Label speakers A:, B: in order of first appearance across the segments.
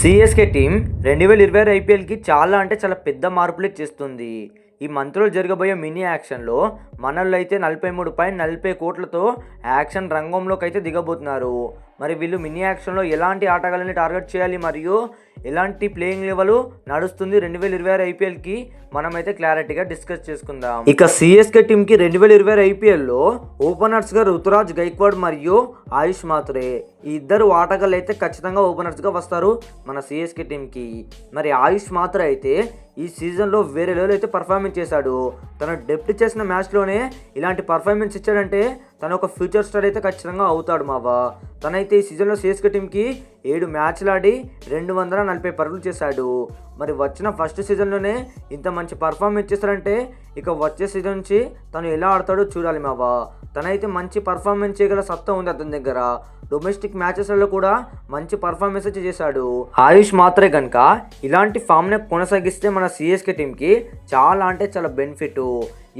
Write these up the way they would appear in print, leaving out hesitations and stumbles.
A: CSK team 2026 ఐపీఎల్కి చాలా అంటే చాలా పెద్ద మార్పులే చేస్తుంది. ఈ మంత్లో జరగబోయే మినీ యాక్షన్లో మనోళ్ళు అయితే 43.40 కోట్లతో యాక్షన్ రంగంలోకి అయితే దిగబోతున్నారు. మరి వీళ్ళు మినీ యాక్షన్లో ఎలాంటి ఆటగాళ్ళని టార్గెట్ చేయాలి మరియు ఎలాంటి ప్లేయింగ్ లెవెల్ నడుస్తుంది 2026 ఐపీఎల్కి మనమైతే క్లారిటీగా డిస్కస్ చేసుకుందాం. ఇక సిఎస్కే టీంకి 2026 ఐపీఎల్లో ఓపెనర్స్గా రుతురాజ్ గైక్వాడ్ మరియు ఆయుష్ మాత్రే ఈ ఇద్దరు ఆటగాళ్ళు అయితే ఖచ్చితంగా ఓపెనర్స్గా వస్తారు మన సిఎస్కే టీంకి. మరి ఆయుష్ మాత్రే అయితే ఈ సీజన్లో వేరే లెవెల్ అయితే పర్ఫార్మెన్స్ చేశాడు. తను డెబ్యూ చేసిన మ్యాచ్లోనే ఇలాంటి పర్ఫార్మెన్స్ ఇచ్చాడంటే తను ఒక ఫ్యూచర్ స్టార్ అయితే ఖచ్చితంగా అవుతాడు మావా. తనైతే ఈ సీజన్లో సిఎస్కే టీంకి 7 మ్యాచ్లు ఆడి 240 పరుగులు చేశాడు. మరి వచ్చిన ఫస్ట్ సీజన్లోనే ఇంత మంచి పర్ఫార్మెన్స్ చేశాడంటే ఇక వచ్చే సీజన్ నుంచి తను ఎలా ఆడతాడో చూడాలి మావా. తనైతే మంచి పర్ఫార్మెన్స్ చేయగల సత్తా ఉంది అతని దగ్గర. డొమెస్టిక్ మ్యాచెస్లలో కూడా మంచి పర్ఫార్మెన్స్ అయితే చేశాడు. ఆయుష్ మాత్రే కనుక ఇలాంటి ఫామ్ని కొనసాగిస్తే మన సిఎస్కే టీంకి చాలా అంటే చాలా బెనిఫిట్.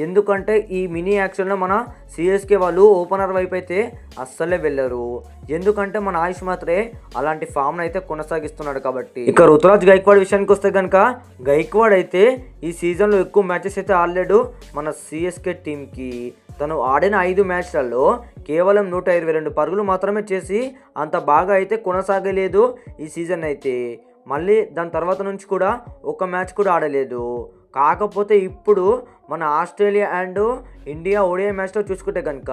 A: ఎందుకంటే ఈ మినీ యాక్షన్లో మన సిఎస్కే వాళ్ళు ఓపెనర్ వైపు అయితే అస్సలే వెళ్ళరు. ఎందుకంటే మన ఆయుష్ మాత్రే అలాంటి ఫామ్ను అయితే కొనసాగిస్తున్నాడు కాబట్టి. ఇక రుతురాజ్ గైక్వాడ్ విషయానికి వస్తే కనుక గైక్వాడ్ అయితే ఈ సీజన్లో ఎక్కువ మ్యాచెస్ అయితే ఆడలేడు మన సిఎస్కే టీంకి. తను ఆడిన 5 మ్యాచ్లలో కేవలం 122 పరుగులు మాత్రమే చేసి అంత బాగా అయితే కొనసాగలేదు ఈ సీజన్ అయితే. మళ్ళీ దాని తర్వాత నుంచి కూడా ఒక మ్యాచ్ కూడా ఆడలేదు. కాకపోతే ఇప్పుడు మన ఆస్ట్రేలియా అండ్ ఇండియా ఓడిఐ మ్యాచ్లో చూసుకుంటే కనుక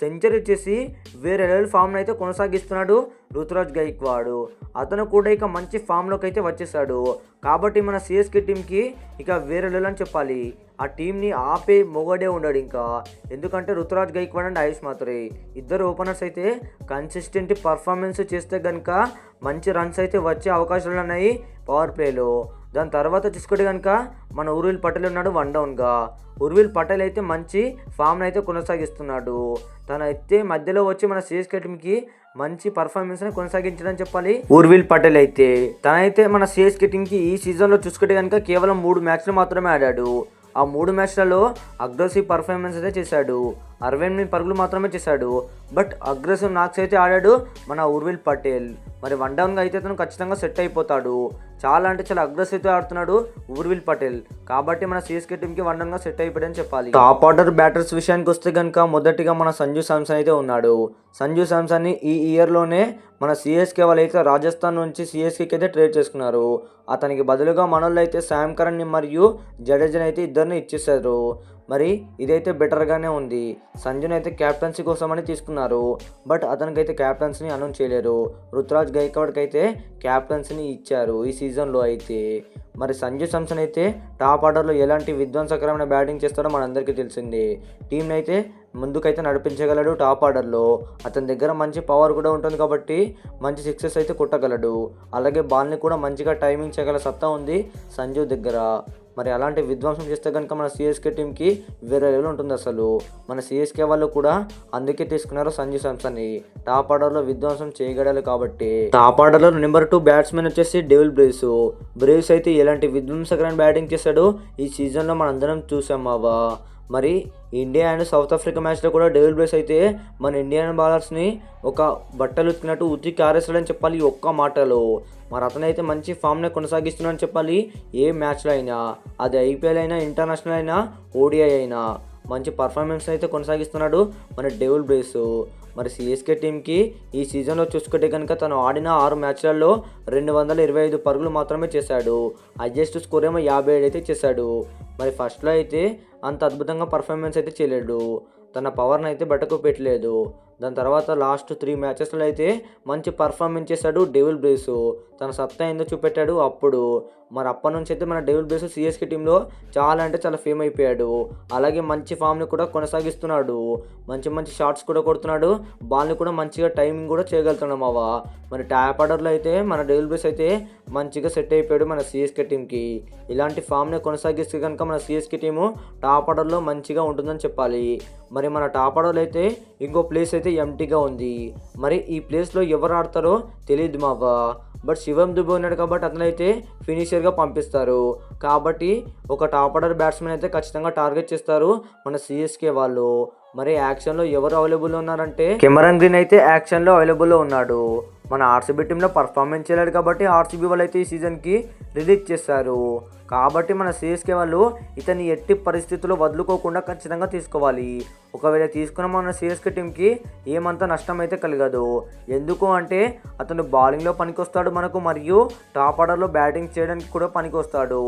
A: సెంచరీ చేసి వేరే లెవెల్ ఫామ్ను అయితే కొనసాగిస్తున్నాడు రుతురాజ్ గైక్వాడ్. అతను కూడా ఇక మంచి ఫామ్లోకి అయితే వచ్చేసాడు. కాబట్టి మన సిఎస్కే టీంకి ఇక వేరే లెవెల్ అని చెప్పాలి. ఆ టీంని ఆపే మొగడే ఉన్నాడు ఇంకా. ఎందుకంటే రుతురాజ్ గైక్వాడ్ అండ్ ఆయుష్ మాత్రే ఇద్దరు ఓపెనర్స్ అయితే కన్సిస్టెంట్ పర్ఫార్మెన్స్ చేస్తే కనుక మంచి రన్స్ అయితే వచ్చే అవకాశాలు ఉన్నాయి పవర్ ప్లేలో. దాని తర్వాత చూసుకుంటే కనుక మన ఉర్విల్ పటేల్ ఉన్నాడు 1 డౌన్గా. ఉర్విల్ పటేల్ అయితే మంచి ఫామ్ని అయితే కొనసాగిస్తున్నాడు. తనైతే మధ్యలో వచ్చి మన సిఎస్కే టీంకి మంచి పర్ఫార్మెన్స్ని కొనసాగించడని చెప్పాలి. ఉర్విల్ పటేల్ అయితే తనైతే మన సిఎస్కే టీంకి ఈ సీజన్లో చూసుకుంటే కనుక కేవలం 3 మ్యాచ్లు మాత్రమే ఆడాడు. ఆ 3 మ్యాచ్లలో అగ్రెసివ్ పర్ఫార్మెన్స్ అయితే చేశాడు. 68 పరుగులు మాత్రమే చేశాడు. బట్ అగ్రెసివ్ నాక్స్ అయితే ఆడాడు మన ఉర్విల్ పటేల్. మరి 1 డౌన్గా అయితే తను ఖచ్చితంగా సెట్ అయిపోతాడు. చాలా అంటే చాలా అగ్రెసివ్తో ఆడుతున్నాడు ఉర్విల్ పటేల్. కాబట్టి మన సిఎస్కే టీంకి 1 డౌన్గా సెట్ అయిపోయాడని చెప్పాలి. టాప్ ఆర్డర్ బ్యాటర్స్ విషయానికి వస్తే కనుక మొదటిగా మన సంజు శాంసన్ అయితే ఉన్నాడు. సంజు శాంసన్ని ఈ ఇయర్లోనే మన సిఎస్కే వాళ్ళు అయితే రాజస్థాన్ నుంచి సిఎస్కేకి అయితే ట్రేడ్ చేసుకున్నారు. అతనికి బదులుగా మనోళ్ళు అయితే శామ్ కరణ్ని మరియు జడేజాని అయితే ఇద్దరిని ఇచ్చేసారు. మరి ఇదైతే బెటర్గానే ఉంది. సంజుని అయితే క్యాప్టెన్సీ కోసమని తీసుకున్నారు. బట్ అతనికైతే క్యాప్టెన్సీని అనౌన్స్ చేయలేరు. రుతురాజ్ గైక్వాడ్కి అయితే క్యాప్టెన్సీని ఇచ్చారు ఈ సీజన్లో అయితే. మరి సంజు శాంసన్ అయితే టాప్ ఆర్డర్లో ఎలాంటి విధ్వంసకరమైన బ్యాటింగ్ చేస్తాడో మనందరికీ తెలిసిందే. టీంని అయితే ముందుకైతే నడిపించగలడు టాప్ ఆర్డర్లో. అతని దగ్గర మంచి పవర్ కూడా ఉంటుంది కాబట్టి మంచి సిక్సెస్ అయితే కొట్టగలడు. అలాగే బాల్ని కూడా మంచిగా టైమింగ్ చేయగల సత్తా ఉంది సంజు దగ్గర. మరి అలాంటి విధ్వంసం చేస్తే కనుక మన సిఎస్కే టీంకి వేరే లెవెల్ ఉంటుంది అసలు. మన సిఎస్కే వాళ్ళు కూడా అందుకే తీసుకున్నారు సంజు శాంసన్ని. టాప్ ఆర్డర్లో విధ్వంసం చేయగలరు కాబట్టి. టాప్ ఆర్డర్లో నెంబర్ 2 బ్యాట్స్మెన్ వచ్చేసి డేవిల్ బ్రేవ్స్ అయితే ఎలాంటి విధ్వంసకరమైన బ్యాటింగ్ చేశాడు ఈ సీజన్లో మనందరం చూసాం మావా. మరి ఇండియా అండ్ సౌత్ ఆఫ్రికా మ్యాచ్లో కూడా డేవిల్ బ్రేవ్స్ అయితే మన ఇండియన్ బౌలర్స్ని ఒక బట్టలు ఉతికినట్టు ఉతికి ఆరేస్తాడని చెప్పాలి ఒక్క మాటలో. మరి అతనైతే మంచి ఫామ్ని కొనసాగిస్తున్నాడని చెప్పాలి. ఏ మ్యాచ్లో అయినా, అది ఐపీఎల్ అయినా, ఇంటర్నేషనల్ అయినా, ఓడిఐ అయినా మంచి పర్ఫార్మెన్స్ అయితే కొనసాగిస్తున్నాడు మన డేవిల్ బ్రేవ్స్. మరి సిఎస్కే టీంకి ఈ సీజన్లో చూసుకుంటే కనుక తను ఆడిన 6 మ్యాచ్లలో 225 పరుగులు మాత్రమే చేశాడు. హైయెస్ట్ స్కోర్ ఏమో 57 అయితే చేశాడు. మరి ఫస్ట్లో అయితే అంత అద్భుతంగా పర్ఫార్మెన్స్ అయితే చేయలేడు. తన పవర్ని అయితే బట్టకు పెట్టలేదు. దాని తర్వాత లాస్ట్ 3 మ్యాచెస్లో అయితే మంచి పర్ఫార్మెన్స్ చేశాడు డేవిల్ బ్రేవ్స్. తన సత్తా ఏందో చూపెట్టాడు అప్పుడు. మరి అప్పటి నుంచి అయితే మన డేవిల్ బ్రేవ్స్ సిఎస్కే టీంలో చాలా అంటే చాలా ఫేమ్ అయిపోయాడు. అలాగే మంచి ఫామ్ని కూడా కొనసాగిస్తున్నాడు. మంచి మంచి షాట్స్ కూడా కొడుతున్నాడు. బాల్ని కూడా మంచిగా టైమింగ్ కూడా చేయగలుగుతున్నాడు మావా. మరి టాప్ ఆర్డర్లో అయితే మన డేవిల్ బ్రేవ్స్ అయితే మంచిగా సెట్ అయిపోయాడు మన సిఎస్కే టీంకి. ఇలాంటి ఫామ్ని కొనసాగిస్తే కనుక మన సిఎస్కే టీము టాప్ ఆర్డర్లో మంచిగా ఉంటుందని చెప్పాలి. మరి మన టాప్ ఆర్డర్లో అయితే ఇంకో ప్లేస్ అయితే ఎంటీగా ఉంది. మరి ఈ ప్లేస్లో ఎవరు ఆడతారో తెలియదు మావా. బట్ శివం దుబే ఉన్నాడు కాబట్టి అతనైతే ఫినిషర్గా పంపిస్తారు. కాబట్టి ఒక టాప్ ఆర్డర్ బ్యాట్స్మెన్ అయితే ఖచ్చితంగా టార్గెట్ చేస్తారు మన సిఎస్కే వాళ్ళు. మరి యాక్షన్లో ఎవరు అవైలబుల్ ఉన్నారంటే కెమెరాన్ గ్రీన్ అయితే యాక్షన్లో అవైలబుల్లో ఉన్నాడు. మన ఆర్సీబీ టీంలో పర్ఫార్మెన్స్ చేయలేడు కాబట్టి ఆర్సీబీ వాళ్ళు అయితే ఈ సీజన్కి రిలీజ్ చేశారు. కాబట్టి మన సిఎస్కే వాళ్ళు ఇతన్ని ఎట్టి పరిస్థితుల్లో వదులుకోకుండా ఖచ్చితంగా తీసుకోవాలి. ఒకవేళ తీసుకున్న మన సిఎస్కే టీంకి ఏమంత నష్టం అయితే కలగదు. ఎందుకు అంటే అతను బౌలింగ్లో పనికొస్తాడు మనకు, మరియు టాప్ ఆర్డర్లో బ్యాటింగ్ చేయడానికి కూడా పనికొస్తాడు.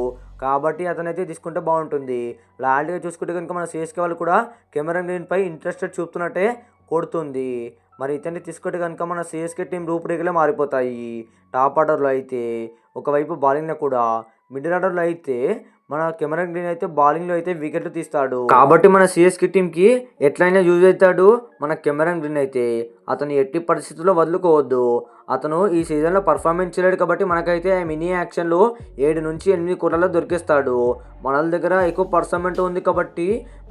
A: కాబట్టి అతనైతే తీసుకుంటే బాగుంటుంది. లాంటిగా చూసుకుంటే కనుక మన సిఎస్కే వాళ్ళు కూడా కెమెరాన్ గ్రీన్పై ఇంట్రెస్టెడ్ చూపుతున్నట్టే కొడుతుంది. మరి ఇతన్ని తీసుకుంటే కనుక మన సిఎస్కే టీం రూపురేఖలే మారిపోతాయి. టాప్ ఆర్డర్లో అయితే ఒకవైపు బౌలింగ్లో కూడా, మిడిల్ ఆర్డర్లో అయితే మన కెమెరాన్ గ్రీన్ అయితే బౌలింగ్లో అయితే వికెట్లు తీస్తాడు. కాబట్టి మన సిఎస్కే టీంకి ఎట్లయినా యూజ్ అవుతాడు మన కెమెరాన్ గ్రీన్ అయితే. అతను ఎట్టి పరిస్థితుల్లో వదులుకోవద్దు. అతను ఈ సీజన్లో పర్ఫార్మెన్స్ చేయలేడు కాబట్టి మనకైతే మినీ యాక్షన్లో 7 నుంచి 8 కోట్లలో దొరికిస్తాడు. మన దగ్గర ఎక్కువ పర్సమెంట్ ఉంది కాబట్టి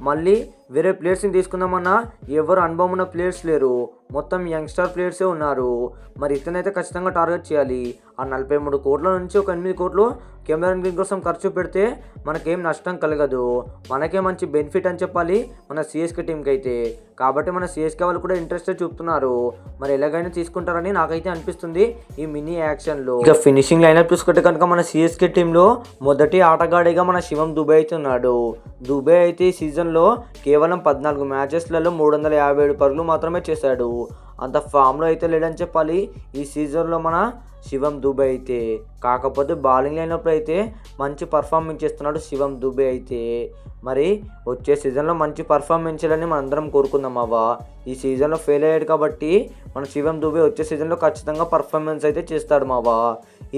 A: మళ్ళీ వేరే ప్లేయర్స్ని తీసుకుందామన్నా ఎవరు అనుభవం ఉన్న ప్లేయర్స్ లేరు, మొత్తం యంగ్స్టర్ ప్లేయర్సే ఉన్నారు. మరి ఇతనైతే ఖచ్చితంగా టార్గెట్ చేయాలి. ఆ 43 కోట్ల నుంచి ఒక 8 కోట్లు కెమెరాన్ గ్రీన్ కోసం ఖర్చు పెడితే మనకేం నష్టం కలగదు, మనకే మంచి బెనిఫిట్ అని చెప్పాలి మన సిఎస్కే టీంకి అయితే. కాబట్టి మన సిఎస్కే వాళ్ళు కూడా ఇంట్రెస్ట్ చూపుతున్నారు. మరి ఎలాగైనా తీసుకుంటారని నాకైతే అనిపిస్తుంది ఈ మినీ యాక్షన్లో. ఇక ఫినిషింగ్ లైనప్ చూసుకుంటే కనుక మన సిఎస్కే టీంలో మొదటి ఆటగాడిగా మన శివం దుబే అయితే ఉన్నాడు. దుబే అయితే ఈ సీజన్లో కేవలం 14 మ్యాచెస్లలో 357 పరుగులు మాత్రమే చేశాడు. అంత ఫామ్లో అయితే లేడని చెప్పాలి ఈ సీజన్లో మన శివం దుబే అయితే. కాకపోతే బౌలింగ్ లైనప్పుడు అయితే మంచి పర్ఫార్మెన్స్ చేస్తున్నాడు శివం దుబే అయితే. మరి వచ్చే సీజన్లో మంచి పర్ఫార్మెన్స్ చేయాలని మనందరం కోరుకుందాం అవ్వా. ఈ సీజన్లో ఫెయిల్ అయ్యాడు కాబట్టి మన శివం దుబే వచ్చే సీజన్లో ఖచ్చితంగా పర్ఫార్మెన్స్ అయితే చేస్తాడు మావా.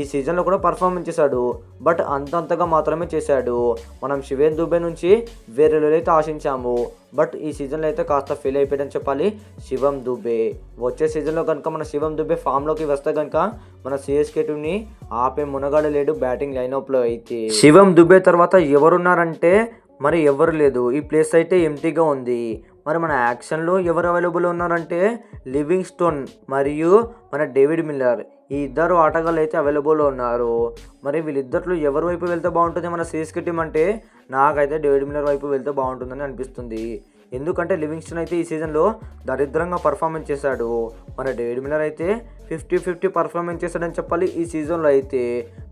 A: ఈ సీజన్లో కూడా పర్ఫార్మెన్స్ చేశాడు, బట్ అంతంతగా మాత్రమే చేశాడు. మనం శివం దుబే నుంచి వేరే అయితే ఆశించాము, బట్ ఈ సీజన్లో అయితే కాస్త ఫెయిల్ అయిపోయాడని చెప్పాలి శివం దుబే. వచ్చే సీజన్లో కనుక మన శివం దుబే ఫామ్లోకి వస్తే కనుక మన సిఎస్కే టీంని ఆపే మునగాడు లేడు బ్యాటింగ్ లైనప్లో అయితే. శివం దుబే తర్వాత ఎవరున్నారంటే మరి ఎవరు లేదు, ఈ ప్లేస్ అయితే ఎంటీగా ఉంది. మరి మన యాక్షన్లో ఎవరు అవైలబుల్ ఉన్నారంటే లివింగ్ స్టోన్ మరియు మన డేవిడ్ మిల్లర్, ఈ ఇద్దరు ఆటగాళ్ళు అయితే అవైలబుల్లో ఉన్నారు. మరి వీళ్ళిద్దరిలో ఎవరి వైపు వెళ్తే బాగుంటుంది మన సిఎస్కే టీం అంటే నాకైతే డేవిడ్ మిల్లర్ వైపు వెళ్తే బాగుంటుందని అనిపిస్తుంది. ఎందుకంటే లివింగ్స్టన్ అయితే ఈ సీజన్లో దరిద్రంగా పర్ఫార్మెన్స్ చేశాడు. మన డేవిడ్ మిల్లర్ అయితే 50-50 పర్ఫార్మెన్స్ చేశాడని చెప్పాలి ఈ సీజన్లో అయితే.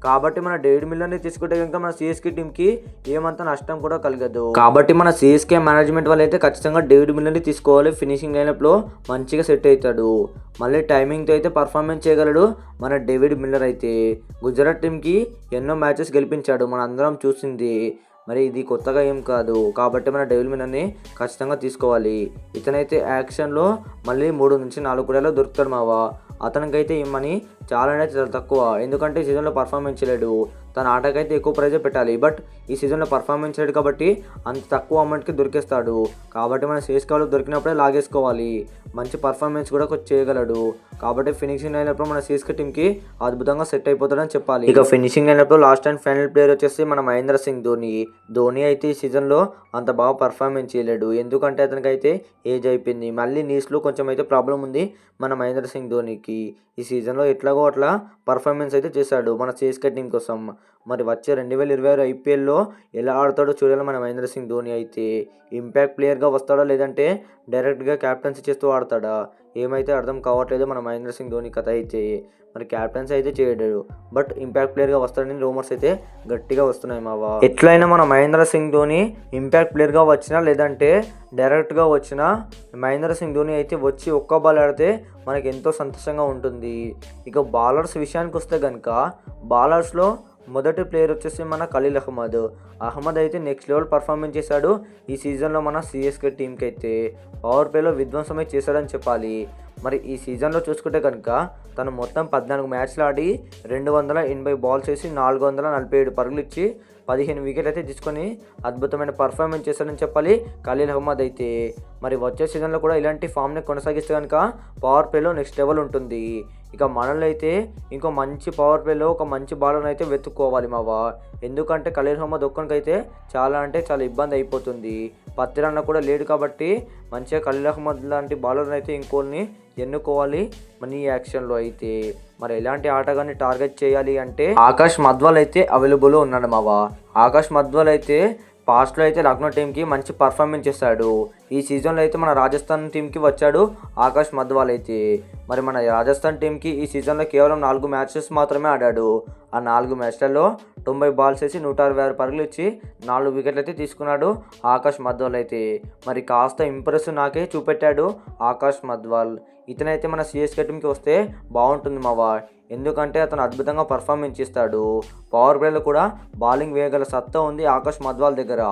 A: కాబట్టి మన డేవిడ్ మిల్లర్ని తీసుకుంటే కనుక మన సిఎస్కే టీంకి ఏమంత నష్టం కూడా కలగదు. కాబట్టి మన సిఎస్కే మేనేజ్మెంట్ వాళ్ళు అయితే ఖచ్చితంగా డేవిడ్ మిల్లర్ని తీసుకోవాలి. ఫినిషింగ్ లైనప్లో మంచిగా సెట్ అవుతాడు, మళ్ళీ టైమింగ్తో అయితే పర్ఫార్మెన్స్ చేయగలడు మన డేవిడ్ మిల్లర్ అయితే. గుజరాత్ టీంకి ఎన్నో మ్యాచెస్ గెలిపించాడు, మన అందరం చూసింది. మరి ఇది కొత్తగా ఏం కాదు. కాబట్టి మన డేవిడ్ మిల్లర్ని ఖచ్చితంగా తీసుకోవాలి. ఇతనైతే యాక్షన్లో మళ్ళీ 3 నుంచి 4 కోట్లలో దొరుకుతాడు మావా. అతనికైతే ఈ మనీ చాలా అంటే చాలా తక్కువ, ఎందుకంటే ఈ సీజన్లో పర్ఫార్మెన్స్ చేయలేడు. తన ఆటకైతే ఎక్కువ ప్రైజే పెట్టాలి, బట్ ఈ సీజన్లో పర్ఫార్మెన్స్ చేయడు కాబట్టి అంత తక్కువ అమౌంట్కి దొరికేస్తాడు. కాబట్టి మన సిఎస్కే వాళ్ళు దొరికినప్పుడే లాగేసుకోవాలి. మంచి పర్ఫార్మెన్స్ కూడా చేయగలడు. కాబట్టి ఫినిషింగ్ అయినప్పుడు మన సిఎస్కే టీంకి అద్భుతంగా సెట్ అయిపోతాడని చెప్పాలి. ఇక ఫినిషింగ్ అయినప్పుడు లాస్ట్ అండ్ ఫైనల్ ప్లేయర్ వచ్చేసి మన మహేంద్ర సింగ్ ధోని. ధోని అయితే ఈ సీజన్లో అంత బాగా పర్ఫార్మెన్స్ చేయలేడు, ఎందుకంటే అతనికైతే ఏజ్ అయిపోయింది. మళ్ళీ నీస్లో కొంచెం అయితే ప్రాబ్లం ఉంది మన మహేంద్ర సింగ్ ధోనికి. ఈ సీజన్లో ఎట్లాగో అట్లా పర్ఫార్మెన్స్ అయితే చేశాడు మన సిఎస్కే టీం కోసం. మరి వచ్చే 2026 ఐపీఎల్లో ఎలా ఆడతాడో చూడాలి మన మహేంద్ర సింగ్ ధోని అయితే. ఇంపాక్ట్ ప్లేయర్గా వస్తాడా లేదంటే డైరెక్ట్గా క్యాప్టెన్సీ చేస్తూ ఆడతాడా ఏమైతే అర్థం కావట్లేదు మన మహేంద్ర సింగ్ ధోని కథ అయితే. మరి క్యాప్టెన్సీ అయితే చేయడాడు, బట్ ఇంపాక్ట్ ప్లేయర్గా వస్తాడని రూమర్స్ అయితే గట్టిగా వస్తున్నాయి మావా. ఎట్లయినా మన మహేంద్ర సింగ్ ధోని ఇంపాక్ట్ ప్లేయర్గా వచ్చినా లేదంటే డైరెక్ట్గా వచ్చినా మహేంద్ర సింగ్ ధోని అయితే వచ్చి ఒక్క బాల్ ఆడితే మనకి ఎంతో సంతోషంగా ఉంటుంది. ఇక బౌలర్స్ విషయానికి వస్తే కనుక బౌలర్స్లో మొదటి ప్లేయర్ వచ్చేసి మన ఖలీల్ అహ్మద్ అయితే నెక్స్ట్ లెవెల్ పర్ఫార్మెన్స్ చేశాడు ఈ సీజన్లో మన సిఎస్కే టీంకి అయితే. పవర్ ప్లేలో విధ్వంసమే చేశాడని చెప్పాలి. మరి ఈ సీజన్లో చూసుకుంటే కనుక తను మొత్తం 14 మ్యాచ్లు ఆడి 280 బాల్స్ వేసి 447 పరుగులు ఇచ్చి 15 వికెట్లు అయితే తీసుకొని అద్భుతమైన పర్ఫార్మెన్స్ చేశాడని చెప్పాలి ఖలీల్ అహ్మద్ అయితే. మరి వచ్చే సీజన్లో కూడా ఇలాంటి ఫామ్ని కొనసాగిస్తే కనుక పవర్ ప్లేలో నెక్స్ట్ లెవెల్ ఉంటుంది. ఇక మనలో అయితే ఇంకో మంచి పవర్ ప్లేలో ఒక మంచి బౌలర్ని అయితే వెతుక్కోవాలి మావా. ఎందుకంటే ఖలీల్ అహ్మద్ ఒక్కనికైతే చాలా అంటే చాలా ఇబ్బంది అయిపోతుంది. పత్తిరన్న కూడా లేడు కాబట్టి మంచిగా ఖలీల్ అహ్మద్ లాంటి బౌలర్ని అయితే ఇంకోని ఎన్నుకోవాలి మన ఈ యాక్షన్లో అయితే. మరి ఎలాంటి ఆటగాన్ని టార్గెట్ చేయాలి అంటే ఆకాష్ మధ్వాల్ అయితే అవైలబుల్ ఉన్నాడు మావా. ఆకాష్ మధ్వాల్ అయితే పాస్ట్లో అయితే లక్నో టీంకి మంచి పర్ఫార్మెన్స్ చేశాడు. ఈ సీజన్లో అయితే మన రాజస్థాన్ టీంకి వచ్చాడు ఆకాష్ మధ్వాల్ అయితే. మరి మన రాజస్థాన్ టీంకి ఈ సీజన్లో కేవలం 4 మ్యాచెస్ మాత్రమే ఆడాడు. ఆ 4 మ్యాచ్లలో 90 బాల్స్ వేసి 166 పరుగులు ఇచ్చి 4 వికెట్లు అయితే తీసుకున్నాడు ఆకాష్ మధ్వాల్ అయితే. మరి కాస్త ఇంప్రెస్ నాకే చూపెట్టాడు ఆకాష్ మధ్వాల్. ఇతనైతే మన సిఎస్కే టీంకి వస్తే బాగుంటుంది మావా, ఎందుకంటే అతను అద్భుతంగా పర్ఫార్మెన్స్ ఇస్తాడు. పవర్ ప్లేలో కూడా బౌలింగ్ వేయగల సత్తా ఉంది ఆకాష్ మధ్వాల్ దగ్గర.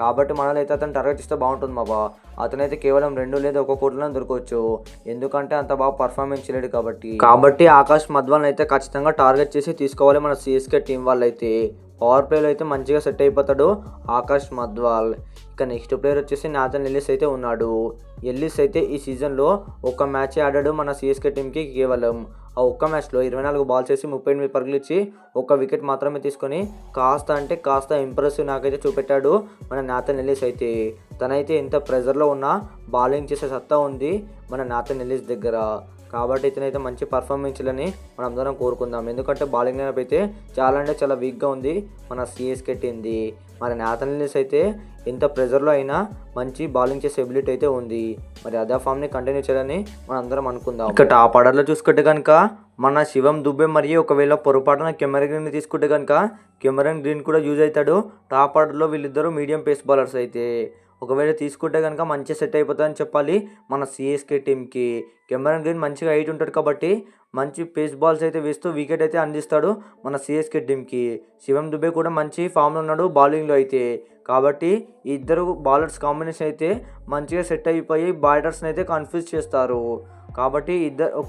A: కాబట్టి మనల్ని అయితే అతను టార్గెట్ ఇస్తే బాగుంటుంది మావా. అతనైతే కేవలం 2 లేదా 1 కోట్లలో దొరకవచ్చు, ఎందుకంటే అంత బాగా పర్ఫార్మెన్స్ చేయలేడు కాబట్టి ఆకాష్ మధ్వాల్ని అయితే ఖచ్చితంగా టార్గెట్ చేసి తీసుకోవాలి మన సిఎస్కే టీం వాళ్ళైతే. పవర్ ప్లేలో అయితే మంచిగా సెట్ అయిపోతాడు ఆకాష్ మధ్వాల్. ఇక నెక్స్ట్ ప్లేయర్ వచ్చేసి నాథన్ ఎల్లిస్ అయితే ఉన్నాడు. ఎల్లిస్ అయితే ఈ సీజన్లో 1 మ్యాచే ఆడాడు మన సిఎస్కే టీంకి. కేవలం ఆ 1 మ్యాచ్లో 24 బాల్స్ వేసి 38 పరుగులు ఇచ్చి 1 వికెట్ మాత్రమే తీసుకొని కాస్త ఇంప్రెసివ్ నాకైతే చూపెట్టాడు మన నాథన్ ఎల్లిస్ అయితే. తనైతే ఎంత ప్రెజర్లో ఉన్నా బౌలింగ్ చేసే సత్తా ఉంది మన నాథన్ ఎల్లిస్ దగ్గర. కాబట్టి ఇతనైతే మంచి పర్ఫార్మెన్స్ చేయాలని మనం అందరం కోరుకుందాం, ఎందుకంటే బౌలింగ్ లైనప్ అయితే చాలా వీక్గా ఉంది మన సిఎస్కే టీంది. మరి నాథన్ ఎల్లిస్ అయితే ఎంత ప్రెజర్లో అయినా మంచి బౌలింగ్ చేసే ఎబిలిటీ అయితే ఉంది. మరి అదే ఫామ్ని కంటిన్యూ చేయాలని మనం అందరం అనుకుందాం. ఇక టాప్ ఆర్డర్లో చూసుకుంటే కనుక మన శివం దుబే మరియు ఒకవేళ పొరపాటున కెమెరన్ గ్రీన్ తీసుకుంటే కనుక కెమెరన్ గ్రీన్ కూడా యూజ్ అవుతాడు టాప్ ఆర్డర్లో. వీళ్ళిద్దరూ మీడియం పేస్ బౌలర్స్ అయితే. ఒకవేళ తీసుకుంటే కనుక మంచిగా సెట్ అయిపోతుందని చెప్పాలి మన సిఎస్కే టీంకి. కెమెరన్ గ్రీన్ మంచిగా హైట్ ఉంటాడు కాబట్టి మంచి పేస్ బాల్స్ అయితే వేస్తూ వికెట్ అయితే అందిస్తాడు మన సిఎస్కే టీంకి. శివం దుబే కూడా మంచి ఫామ్లో ఉన్నాడు బౌలింగ్లో అయితే. కాబట్టి ఈ ఇద్దరు బౌలర్స్ కాంబినేషన్ అయితే మంచిగా సెట్ అయిపోయి బ్యాటర్స్ని అయితే కన్ఫ్యూజ్ చేస్తారు. కాబట్టి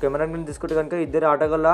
A: కెమెరన్ గ్రీన్ తీసుకుంటే కనుక ఇద్దరు ఆటగాళ్ళ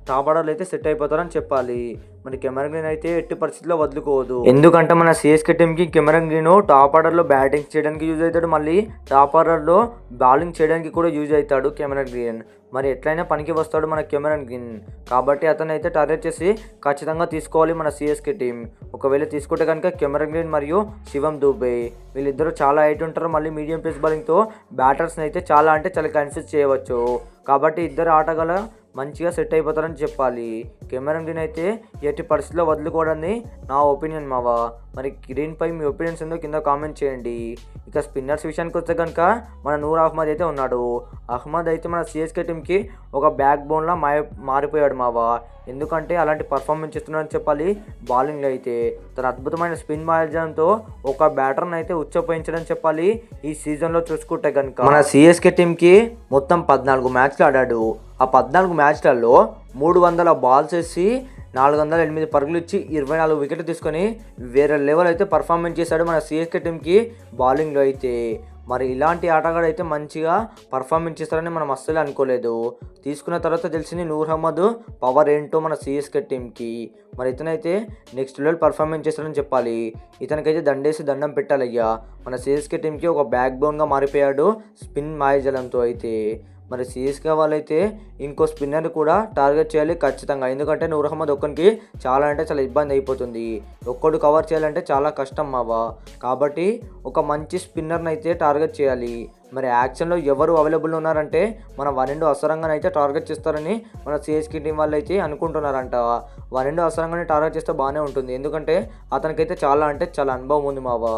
A: టాప్ ఆర్డర్లు అయితే సెట్ అయిపోతారని చెప్పాలి. మరి కెమెరన్ గ్రీన్ అయితే ఎట్టి పరిస్థితుల్లో వదులుకోవద్దు, ఎందుకంటే మన సిఎస్కే టీంకి కెమెరన్ గ్రీన్ టాప్ ఆర్డర్లో బ్యాటింగ్ చేయడానికి యూజ్ అవుతాడు, మళ్ళీ టాప్ ఆర్డర్లో బౌలింగ్ చేయడానికి కూడా యూజ్ అవుతాడు కెమెరన్ గ్రీన్. మరి ఎట్లయినా పనికి వస్తాడు మన కెమెరన్ గ్రీన్. కాబట్టి అతను అయితే టార్గెట్ చేసి ఖచ్చితంగా తీసుకోవాలి మన సిఎస్కే టీం. ఒకవేళ తీసుకుంటే కనుక కెమెరన్ గ్రీన్ మరియు శివం దుబే వీళ్ళిద్దరూ చాలా హైట్ ఉంటారు, మళ్ళీ మీడియం పేస్ బౌలింగ్తో బ్యాటర్స్ని అయితే చాలా కన్ఫ్యూజ్ చేయవచ్చు. కాబట్టి ఇద్దరు ఆటగాళ్ళ మంచిగా సెట్ అయిపోతారని చెప్పాలి. కెమెరన్ గ్రీన్ అయితే ఎట్టి పరిస్థితిలో వదులుకోవడాన్ని నా ఒపీనియన్ మావా. మరి గ్రీన్పై మీ ఒపీనియన్స్ ఏందో కింద కామెంట్ చేయండి. ఇక స్పిన్నర్స్ విషయానికి వస్తే కనుక మన నూర్ అహ్మద్ అయితే ఉన్నాడు. అహ్మద్ అయితే మన సిఎస్కే టీంకి ఒక బ్యాక్ బోన్లా మారిపోయాడు మావా, ఎందుకంటే అలాంటి పర్ఫార్మెన్స్ ఇస్తున్నాడని చెప్పాలి. బౌలింగ్లో అయితే తన అద్భుతమైన స్పిన్ మార్జంతో ఒక బ్యాటర్ని అయితే ఉచ్చపోయించడం చెప్పాలి. ఈ సీజన్లో చూసుకుంటే కనుక మన సిఎస్కే టీంకి మొత్తం 14 మ్యాచ్లు ఆడాడు. ఆ 14 మ్యాచ్లలో 300 బాల్స్ వేసి 408 పరుగులు ఇచ్చి 24 వికెట్లు తీసుకొని వేరే లెవెల్ అయితే పర్ఫార్మెన్స్ చేశాడు మన సిఎస్కే టీంకి బౌలింగ్లో అయితే. మరి ఇలాంటి ఆటగాడు అయితే మంచిగా పర్ఫార్మెన్స్ చేస్తారని మనం అస్సలు అనుకోలేదు. తీసుకున్న తర్వాత తెలిసింది నూర్ అహ్మద్ పవర్ ఏంటో మన సిఎస్కే టీంకి. మరి ఇతనైతే నెక్స్ట్ లెవెల్ పర్ఫార్మెన్స్ చేస్తాడని చెప్పాలి. ఇతనికైతే దండం పెట్టాలయ్యా. మన సిఎస్కే టీంకి ఒక బ్యాక్ బోన్గా మారిపోయాడు స్పిన్ మాయాజలంతో అయితే. మరి సిఎస్కే వాళ్ళైతే ఇంకో స్పిన్నర్ కూడా టార్గెట్ చేయాలి ఖచ్చితంగా, ఎందుకంటే నూర్ అహ్మద్ ఒక్కరికి చాలా ఇబ్బంది అయిపోతుంది. ఒక్కడు కవర్ చేయాలంటే చాలా కష్టం మావా. కాబట్టి ఒక మంచి స్పిన్నర్ని అయితే టార్గెట్ చేయాలి. మరి యాక్షన్లో ఎవరు అవైలబుల్ ఉన్నారంటే మన వరుణ్ అసరంగాని అయితే టార్గెట్ చేస్తారని మన సిఎస్కే టీం వాళ్ళు అయితే అనుకుంటున్నారంట. వరుణ్ అసరంగాని టార్గెట్ చేస్తే బాగానే ఉంటుంది, ఎందుకంటే అతనికైతే చాలా అనుభవం ఉంది మావా.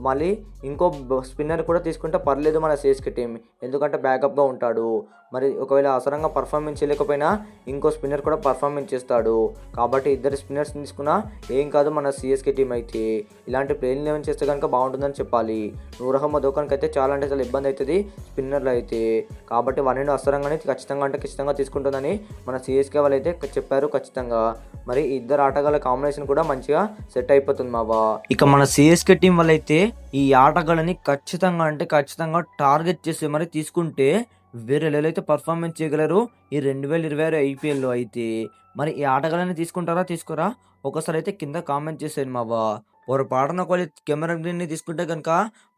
A: మళ్ళీ ఇంకో స్పిన్నర్ కూడా తీసుకుంటే పర్లేదు మన సిఎస్కే టీం, ఎందుకంటే బ్యాకప్గా ఉంటాడు. మరి ఒకవేళ అవసరంగా పర్ఫార్మెన్స్ చేయలేకపోయినా ఇంకో స్పిన్నర్ కూడా పర్ఫార్మెన్స్ చేస్తాడు. కాబట్టి ఇద్దరు స్పిన్నర్స్ తీసుకున్నా ఏం కాదు మన సిఎస్కే టీం అయితే. ఇలాంటి ప్లేయింగ్ లెవెన్ చేస్తే కనుక బాగుంటుందని చెప్పాలి. నూర్ అహ్మద్ ఒకరికి అయితే చాలా ఇబ్బంది అవుతుంది స్పిన్నర్లు అయితే. కాబట్టి వరుణ్ అసరంగానే ఖచ్చితంగా తీసుకుంటుందని మన సిఎస్కే వాళ్ళు అయితే చెప్పారు ఖచ్చితంగా. మరి ఇద్దరు ఆటగాళ్ళ కాంబినేషన్ కూడా మంచిగా సెట్ అయిపోతుంది మావా. ఇక మన సిఎస్కే టీం వాళ్ళైతే ఈ ఆటగాళ్ళని ఖచ్చితంగా టార్గెట్ చేసి మరి తీసుకుంటే వేరే లెవెల్ అయితే పర్ఫార్మెన్స్ చేయగలరు ఈ 2026 ఐపీఎల్లో అయితే. మరి ఈ ఆటగాళ్ళని తీసుకుంటారా తీసుకోరా ఒకసారి అయితే కింద కామెంట్ చేసేయండి మావా. పొరపాటున ఒకవేళ కెమెరన్ గ్రీన్ని తీసుకుంటే కనుక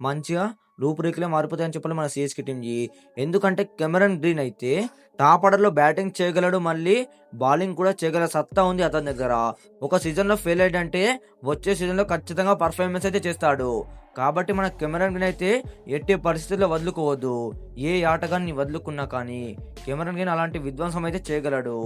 A: మంచిగా రూపురేఖలే మారిపోతాయని చెప్పాలి మన సిఎస్కే టీంకి. ఎందుకంటే కెమెరన్ గ్రీన్ అయితే టాప్ ఆర్డర్లో బ్యాటింగ్ చేయగలడు, మళ్ళీ బౌలింగ్ కూడా చేయగల సత్తా ఉంది అతని దగ్గర. ఒక సీజన్లో ఫెయిల్ అయ్యాడంటే వచ్చే సీజన్లో ఖచ్చితంగా పర్ఫార్మెన్స్ అయితే చేస్తాడు. కాబట్టి మన కెమెరన్ గ్రీన్ అయితే ఎట్టి పరిస్థితుల్లో వదులుకోవద్దు. ఏ ఆటగాన్ని వదులుకున్నా కానీ కెమెరన్ గ్రీన్ అలాంటి విధ్వంసం అయితే చేయగలడు.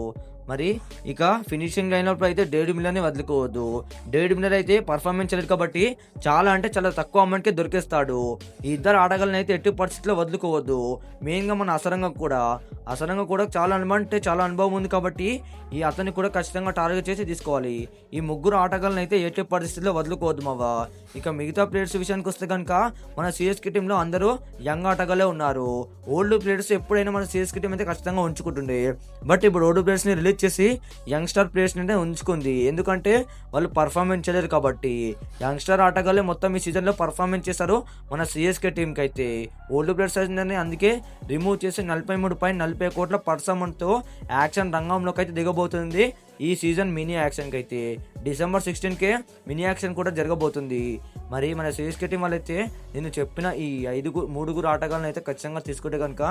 A: మరి ఇక ఫినిషింగ్ లైనప్లో అయితే డేవిడ్ మిల్లర్ని వదులుకోవద్దు. డేవిడ్ మిల్లర్ అయితే పర్ఫార్మెన్స్ చేయలేదు కాబట్టి చాలా అంటే చాలా తక్కువ అమౌంట్కే దొరికేస్తాడు. ఈ ఇద్దరు ఆటగాళ్ళని అయితే ఎట్టి పరిస్థితుల్లో వదులుకోవద్దు. మెయిన్గా మన అసరంగా కూడా చాలా అంటే చాలా అనుభవం ఉంది కాబట్టి ఈ అతన్ని కూడా ఖచ్చితంగా టార్గెట్ చేసి తీసుకోవాలి. ఈ ముగ్గురు ఆటగాళ్ళని అయితే ఎట్టి పరిస్థితుల్లో వదులుకోవద్దు మావా. ఇక మిగతా ప్లేయర్స్ విషయానికి వస్తే కనుక మన సిఎస్కే టీంలో అందరూ యంగ్ ఆటగాళ్ళే ఉన్నారు. ఓల్డ్ ప్లేయర్స్ ఎప్పుడైనా మన సిఎస్కే టీం అయితే ఖచ్చితంగా ఉంచుకుంటుండే. బట్ ఇప్పుడు ఓల్డ్ ప్లేయర్స్ని రిలీజ్ చేసి యంగ్స్టర్ ప్లేయర్స్ని అయితే ఉంచుకుంది. ఎందుకంటే వాళ్ళు పర్ఫార్మెన్స్ చేయలేరు కాబట్టి. యంగ్స్టర్ ఆటగాళ్ళే మొత్తం ఈ సీజన్లో పర్ఫార్మెన్స్ చేశారు మన సిఎస్కే టీంకి అయితే. ఓల్డ్ ప్లేయర్స్ అయితే అందుకే రిమూవ్ చేసి 43.40 కోట్ల పర్సమంతో యాక్షన్ రంగంలోకి అయితే దిగబోతుంది ఈ సీజన్ మినీ యాక్షన్కి అయితే. December 16కే మినీ యాక్షన్ కూడా జరగబోతుంది. మరి మన సిఎస్కే టీం వాళ్ళైతే నేను చెప్పిన ఈ మూడుగురు ఆటగాళ్ళని అయితే ఖచ్చితంగా తీసుకుంటే కనుక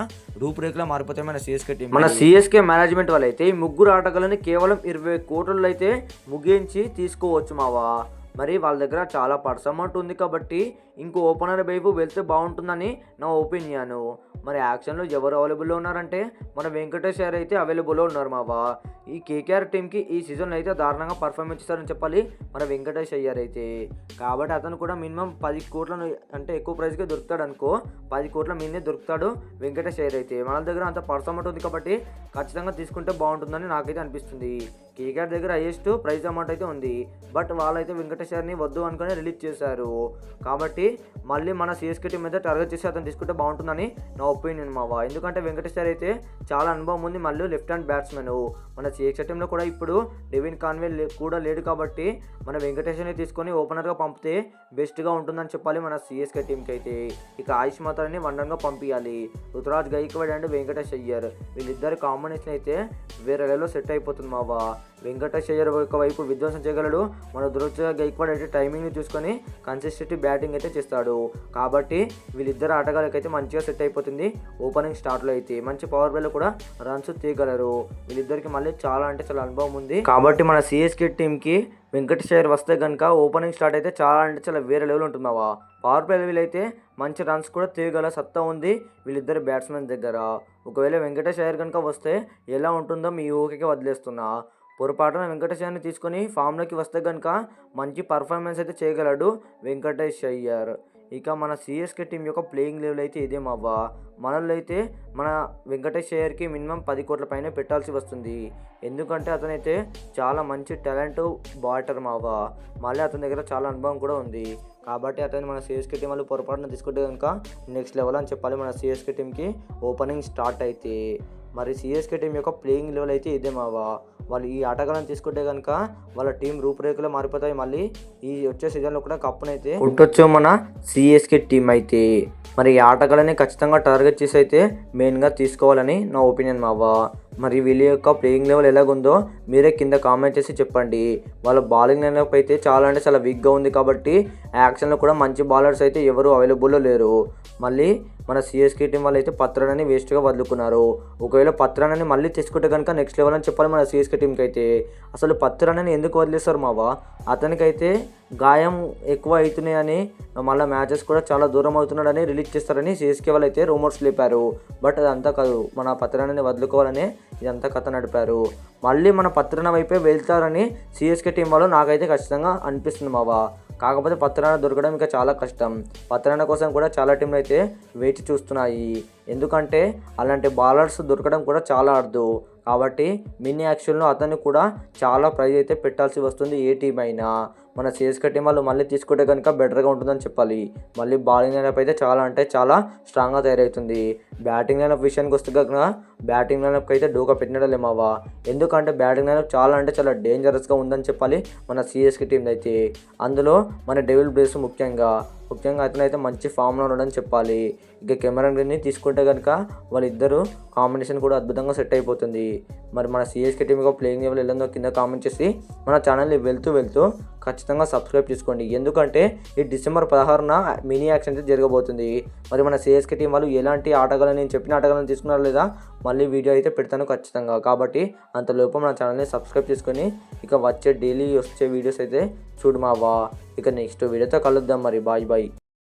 A: రూపురేఖలా మారిపోతాయి మన సిఎస్కే టీం. మన సిఎస్కే మేనేజ్మెంట్ వాళ్ళైతే ఈ ముగ్గురు ఆటగాళ్ళని కేవలం 20 కోట్లలో అయితే ముగించి తీసుకోవచ్చు మావా. మరి వాళ్ళ దగ్గర చాలా పర్స్ అమౌంట్ ఉంది కాబట్టి ఇంకో ఓపెనర్ వైపు వెళ్తే బాగుంటుందని నా ఒపీనియన్. మరి యాక్షన్లో ఎవరు అవైలబుల్లో ఉన్నారంటే మన వెంకటేష్ అయ్యర్ అయితే అవైలబుల్లో ఉన్నారు మావా. ఈ కేకేఆర్ టీంకి ఈ సీజన్లో అయితే దారుణంగా పర్ఫార్మెన్స్ ఇస్తారని చెప్పాలి మన వెంకటేష్ అయ్యర్ అయితే. కాబట్టి అతను కూడా మినిమం 10 కోట్లను అంటే ఎక్కువ ప్రైస్కే దొరుకుతాడు అనుకో. 10 కోట్ల మీదే దొరుకుతాడు వెంకటేష్ అయ్యర్ అయితే. మన దగ్గర అంత పర్స్ అమౌంట్ ఉంది కాబట్టి ఖచ్చితంగా తీసుకుంటే బాగుంటుందని నాకైతే అనిపిస్తుంది. కేకేఆర్ దగ్గర హైయెస్ట్ ప్రైజ్ అమౌంట్ అయితే ఉంది. బట్ వాళ్ళైతే వెంకటేష్ అయ్యర్ని వద్దు అనుకుని రిలీజ్ చేశారు. కాబట్టి మళ్ళీ మన సిఎస్కే టీం అయితే టార్గెట్ చేసి అతను తీసుకుంటే బాగుంటుందని నా ఒపీనియన్ మావా. ఎందుకంటే వెంకటేష్ అయ్యర్ అయితే చాలా అనుభవం ఉంది. మళ్ళీ లెఫ్ట్ హ్యాండ్ బ్యాట్స్మెన్. మన సిఎస్కే టీంలో కూడా ఇప్పుడు డెవిన్ కాన్వే కూడా లేడు కాబట్టి మన వెంకటేష్ని తీసుకొని ఓపెనర్గా పంపితే బెస్ట్గా ఉంటుందని చెప్పాలి మన సిఎస్కే టీంకి అయితే. ఇక ఆయుష్ మాత్రాన్ని వన్డన్గా పంపించాలి. రుతురాజ్ గైక్వాడ్ అండ్ వెంకటేష్ అయ్యర్ వీళ్ళిద్దరి కాంబినేషన్ అయితే వేరే లెవెల్లో సెట్ అయిపోతుంది మావా. వెంకటేష్ అయ్యర్ ఒకవైపు విధ్వంసం చేయగలడు. మన రుతురాజ్ గైక్వాడ్ అయితే టైమింగ్ని చూసుకొని కన్సిస్టెంట్ బ్యాటింగ్ అయితే చేస్తాడు. కాబట్టి వీళ్ళిద్దరు ఆటగాళ్ళకైతే మంచిగా సెట్ అయిపోతుంది. ఓపెనింగ్ స్టార్ట్లో అయితే మంచి పవర్ ప్లేలో కూడా రన్స్ తీయగలరు. వీళ్ళిద్దరికి మళ్ళీ చాలా అంటే చాలా అనుభవం ఉంది. కాబట్టి మన సిఎస్కే టీంకి వెంకటేష్ అయ్యర్ వస్తే కనుక ఓపెనింగ్ స్టార్ట్ అయితే చాలా అంటే చాలా వేరే లెవెల్ ఉంటుంది మావా. పవర్ ప్లే వీళ్ళైతే మంచి రన్స్ కూడా తీయగల సత్తా ఉంది వీళ్ళిద్దరు బ్యాట్స్మెన్ దగ్గర. ఒకవేళ వెంకటేష్ అయ్యర్ కనుక వస్తే ఎలా ఉంటుందో మీ ఊహకే వదిలేస్తున్నా. పొరపాటున వెంకటేష్ అయ్యర్ని తీసుకొని ఫామ్లోకి వస్తే కనుక మంచి పర్ఫార్మెన్స్ అయితే చేయగలడు వెంకటేష్ అయ్యర్. ఇక మన సిఎస్కే టీం యొక్క ప్లేయింగ్ లెవెల్ అయితే ఇదే మావా. మనలో అయితే మన వెంకటేష్ అయ్యర్కి మినిమం 10 కోట్ల పైన పెట్టాల్సి వస్తుంది. ఎందుకంటే అతనైతే చాలా మంచి టాలెంట్ బాటర్ మావా. మళ్ళీ అతని దగ్గర చాలా అనుభవం కూడా ఉంది. కాబట్టి అతను మన సిఎస్కే టీం వాళ్ళు పొరపాటున తీసుకుంటే కనుక నెక్స్ట్ లెవెల్ అని చెప్పాలి మన సిఎస్కే టీంకి ఓపెనింగ్ స్టార్ట్ అయితే. మరి సిఎస్కే టీం యొక్క ప్లేయింగ్ లెవెల్ అయితే ఇదే మావా. వాళ్ళు ఈ ఆటగాళ్ళని తీసుకుంటే కనుక వాళ్ళ టీం రూపురేఖలు మారిపోతాయి. మళ్ళీ ఈ వచ్చే సీజన్లో కూడా కప్పునైతే కొట్టొచ్చు మన సిఎస్కే టీం అయితే. మరి ఈ ఆటగాళ్ళని ఖచ్చితంగా టార్గెట్ చేసి అయితే మెయిన్గా తీసుకోవాలని నా ఒపీనియన్ మావా. మరి వీళ్ళ యొక్క ప్లేయింగ్ లెవెల్ ఎలాగుందో మీరే కింద కామెంట్ చేసి చెప్పండి. వాళ్ళ బౌలింగ్ లైనప్ అయితే చాలా అంటే చాలా వీక్గా ఉంది కాబట్టి యాక్షన్లో కూడా మంచి బౌలర్స్ అయితే ఎవరు అవైలబుల్లో లేరు. మళ్ళీ మన సిఎస్కే టీం వాళ్ళు అయితే పత్రాన్ని వేస్ట్గా వదులుకున్నారు. ఒకవేళ పత్రాన్ని మళ్ళీ తీసుకుంటే కనుక నెక్స్ట్ లెవెల్ అని చెప్పాలి మన సిఎస్కే టీంకి అయితే. అసలు పత్రాన్ని ఎందుకు వదిలేస్తారు మావా? అతనికైతే గాయం ఎక్కువ అవుతున్నాయని మళ్ళీ మ్యాచెస్ కూడా చాలా దూరం అవుతున్నాడని రిలీజ్ చేస్తారని సిఎస్కే వాళ్ళు అయితే రూమర్స్ లేపారు. బట్ అదంతా కాదు, మన పత్రాన్ని వదులుకోవాలని ఇదంతా కథ నడిపారు. మళ్ళీ మన పత్రాన వైపే వెళ్తారని సిఎస్కే టీం వాళ్ళు నాకైతే ఖచ్చితంగా అనిపిస్తుంది మావా. కాకపోతే పత్రాన దొరకడం ఇంకా చాలా కష్టం. పత్రాన కోసం కూడా చాలా టీంలు అయితే వేచి చూస్తున్నాయి. ఎందుకంటే అలాంటి బౌలర్స్ దొరకడం కూడా చాలా అరుదు. కాబట్టి మినీ యాక్షన్లో అతన్ని కూడా చాలా ప్రైజ్ అయితే పెట్టాల్సి వస్తుంది ఏ టీం అయినా. మన సిఎస్కే టీం వాళ్ళు మళ్ళీ తీసుకుంటే కనుక బెటర్గా ఉంటుందని చెప్పాలి. మళ్ళీ బౌలింగ్ లైనప్ అయితే చాలా అంటే చాలా స్ట్రాంగ్గా తయారవుతుంది. బ్యాటింగ్ లైనప్ విషయానికి వస్తే కనుక బ్యాటింగ్ లైనప్కి అయితే డోకా పెట్టినలేమావా. ఎందుకంటే బ్యాటింగ్ లైనప్ చాలా అంటే చాలా డేంజరస్గా ఉందని చెప్పాలి మన సిఎస్కే టీం అయితే. అందులో మన డెవిల్ బ్రేస్ ముఖ్యంగా అతనైతే మంచి ఫామ్లో ఉన్నాడని చెప్పాలి. ఇక కెమెరాన్ గ్రీన్ని తీసుకుంటే కనుక వాళ్ళిద్దరూ కాంబినేషన్ కూడా అద్భుతంగా సెట్ అయిపోతుంది. మరి మన సిఎస్కే టీం యొక్క ప్లేయింగ్ లెవెల్ వెళ్ళందో కింద కామెంట్ చేసి మన ఛానల్ని వెళ్తూ ఖచ్చితంగా సబ్స్క్రైబ్ చేసుకోండి. ఎందుకంటే ఈ December 16న మినీ యాక్షన్ అయితే జరగబోతుంది. మరి మన సిఎస్కే టీం వాళ్ళు ఎలాంటి ఆటగాళ్ళని నేను చెప్పిన ఆటగాళ్ళని తీసుకున్నారో లేదా మళ్ళీ వీడియో అయితే పెడతాను ఖచ్చితంగా. కాబట్టి అంతలోపు మన ఛానల్ని సబ్స్క్రైబ్ చేసుకొని ఇక డైలీ వచ్చే వీడియోస్ అయితే చూడు మావా. ఇక నెక్స్ట్ వీడియోతో కలుద్దాం. మరి బాయ్.